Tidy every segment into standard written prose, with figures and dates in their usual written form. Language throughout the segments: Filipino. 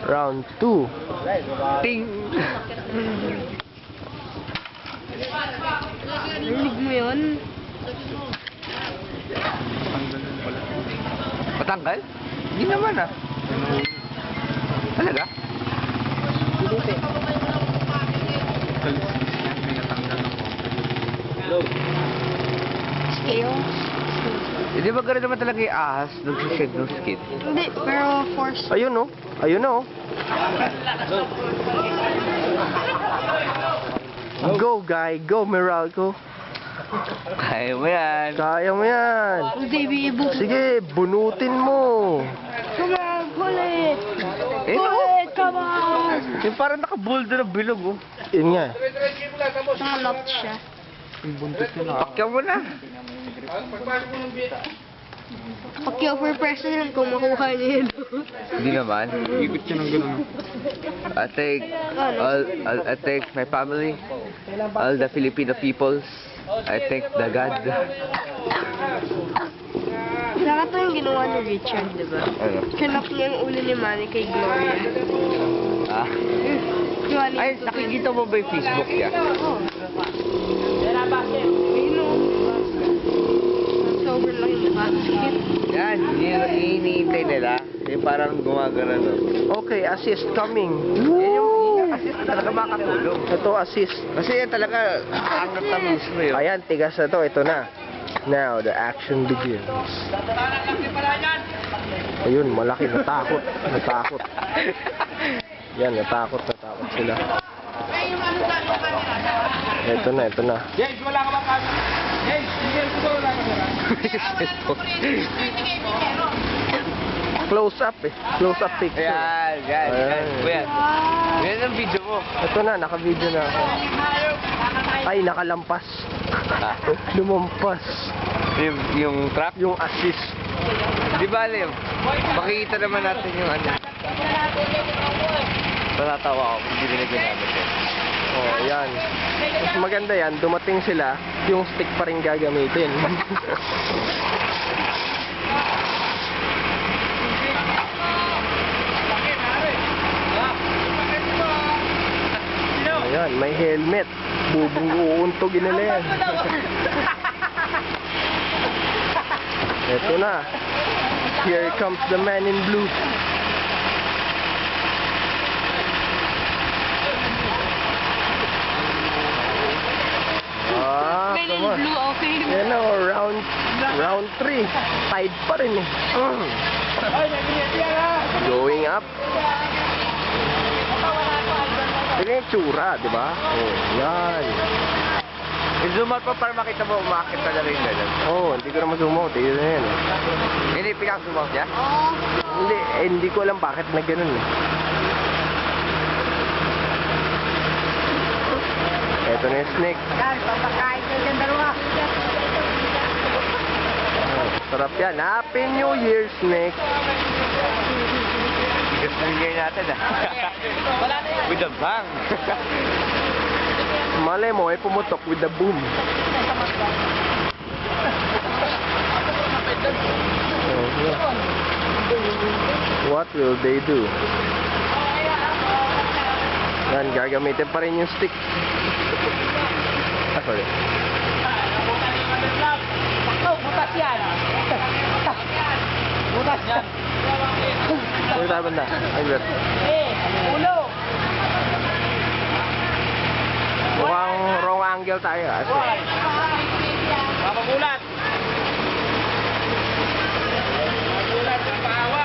Round 2. Ting! Narinig mo yun? Matanggal? Hindi naman ah. Talaga? Scale? Hindi ba gano'n naman talaga yung ahas nag-shed ng skin? Hindi, pero force. Ayun oh. Ayun oh. Go, guy. Go, Meralco. Kaya mo yan. Kaya mo yan. Baby, book. Sige, bunutin mo. Come on, pull it! Eh, Pull no? it, come on! Yung parang nakabuldo na bilog oh. Yun nga. Nalot siya. Pakyaw mo na. Pagkyo for president kung makuha niya yun. Hindi naman. Ikot siya ng gano'n. I think my family, all the Filipino peoples, I think the God. Saka ito yung ginawa ni Richard, di ba? Ano? Kinap niya yung ulo ni Manny kay Gloria. Ah? Yung ano Ay, yung- nakikita mo ba yung Facebook niya? Oo. Ayun o. Sobrang laki mukha. Sikit. Yan, yun yung iniintay nila. Yung parang gumagana no. Okay, assist coming. Yung assist talaga makatulong. Ito, assist. Kasi yan talaga, angat na mismo yun. Ayan, tigas na to. Ito na. Now, the action begins. Ayun, malaki. Natakot. Natakot. Yan, natakot sila. Ito na, ito na. James, wala ka ba kami? James, hindi ko wala ka ba? Close up eh. Close up picture. Ayan, yan, yan. Yan. Yan ang video mo. Ito na, naka-video na ako. Ay, nakalampas. Ah, Lumampas. yung truck. Yung assist. Di ba, Lem? Makikita naman natin yung ano. Natatawa ako kung binigyan namin yan. Oh, yan. Mas maganda yan, dumating sila, yung stick pa rin gagamitin. Ayan, may helmet. Uuntogin nila yan. Ito na. Here comes the man in blue. Men in come on. blue, okay. Yan o, round 3. Tied pa rin eh. Going up. Tignan yung tsura, di ba? Oh, yan. I-zoom out pa para makita mo umakit talaga yung ganun. Oh, hindi ko na masumo. Tignan na yan. Hindi, pinaka-zoom out niya? Hindi ko alam bakit na ganun eh. Ito na yung snake. Oh, sarap yan. Happy New Year, snake. Bigas na yung natin ah. With a bang. Malay mo, ay pumutok with the boom. Oh, yeah. What will they do? Yan, gagamitin pa rin yung stick. Ah, sorry. Butas yan. Butas yan. Sorry, tayo banda. Ay, bet. Ulo. Mukhang wrong angle tayo. Kasi. Papagulat! Papagulat, papahawa!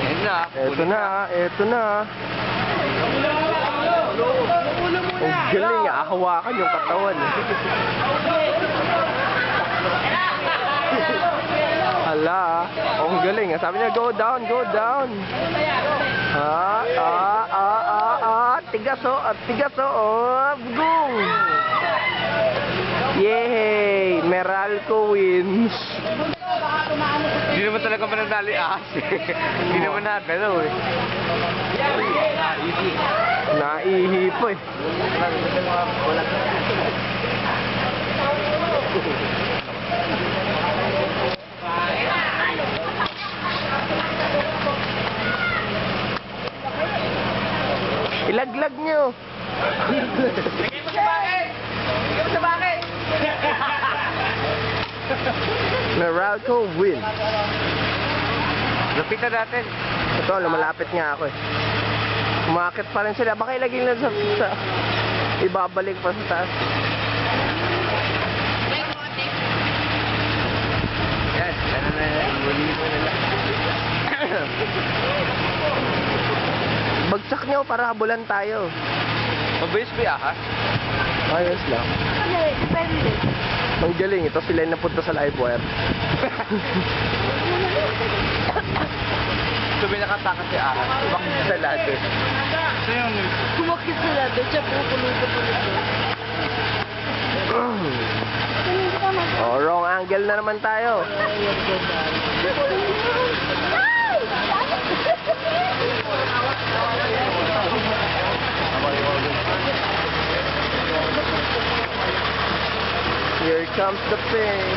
Yan na. Eto na, eto na. Ang galing, hawakan yung katawan. Hala, ang galing. Sabi niya, go down, go down. Tigas oh, bugong. Yay, Meralco wins. Hindi naman talaga mananali ahas eh. Hindi naman nagalaw eh. Naihi po eh. Ilaglag nyo. Bigay mo sa bakit! Bigay mo sa bakit! Meralco win. Lapitan natin. Ito, lumalapit nga ako eh. Umakit pa rin sila. Baka ilagay lang sa ibabalik pa sa taas. Yan. Ano na yan. Muli mo na lang. Bagsak nyo para habulan tayo. Mabilis ba yung ahas? Ayos lang. Depende. Ang galing. Ito sila yung napunta sa live wire. So may nakatakas si ahas. Bakit sa ladder? Kumakit sila doon, siya pupulo-pulo. Oh, wrong angle na naman tayo. Here comes the pain.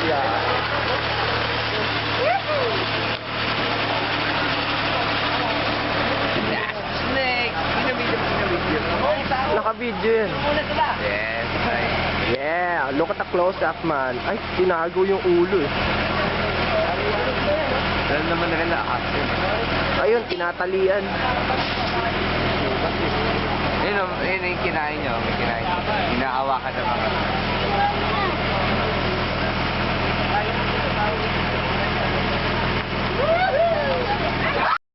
Yeah. Snake! Pinamidyo. Naka-video yan. Yes. Right. Yeah, look at the close-up, man. Ay, tinago yung ulo eh. Alam naman nila ahas yun. Ayun, tinatalian. Yun yung kinain nyo. May kinain nyo. Hinahawakan ng mga.